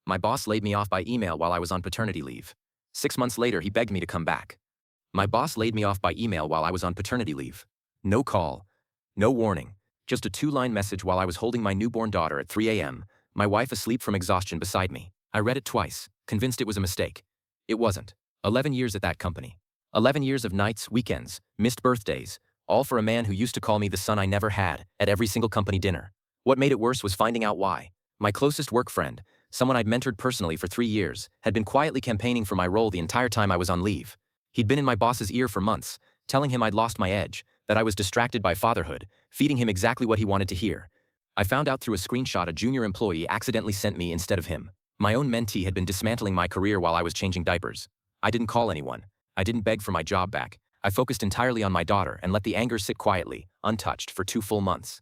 My boss laid me off by email while I was on paternity leave. 6 months later, he begged me to come back. My boss laid me off by email while I was on paternity leave. No call. No warning. Just a two-line message while I was holding my newborn daughter at 3 a.m., my wife asleep from exhaustion beside me. I read it twice, convinced it was a mistake. It wasn't. 11 years at that company. 11 years of nights, weekends, missed birthdays, all for a man who used to call me the son I never had at every single company dinner. What made it worse was finding out why. My closest work friend, someone I'd mentored personally for 3 years, had been quietly campaigning for my role the entire time I was on leave. He'd been in my boss's ear for months, telling him I'd lost my edge, that I was distracted by fatherhood, feeding him exactly what he wanted to hear. I found out through a screenshot a junior employee accidentally sent me instead of him. My own mentee had been dismantling my career while I was changing diapers. I didn't call anyone. I didn't beg for my job back. I focused entirely on my daughter and let the anger sit quietly, untouched, for 2 full months.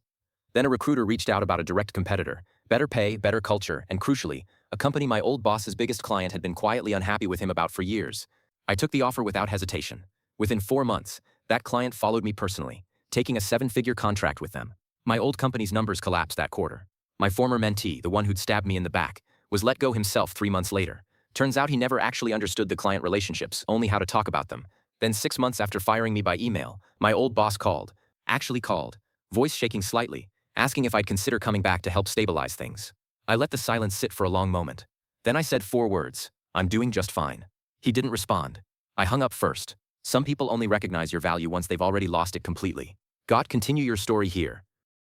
Then a recruiter reached out about a direct competitor, better pay, better culture, and crucially, a company my old boss's biggest client had been quietly unhappy with him about for years. I took the offer without hesitation. Within 4 months, that client followed me personally, taking a 7-figure contract with them. My old company's numbers collapsed that quarter. My former mentee, the one who'd stabbed me in the back, was let go himself 3 months later. Turns out he never actually understood the client relationships, only how to talk about them. Then 6 months after firing me by email, my old boss called. Actually called. Voice shaking slightly, asking if I'd consider coming back to help stabilize things. I let the silence sit for a long moment. Then I said 4 words. I'm doing just fine. He didn't respond. I hung up first. Some people only recognize your value once they've already lost it completely. Continue your story here.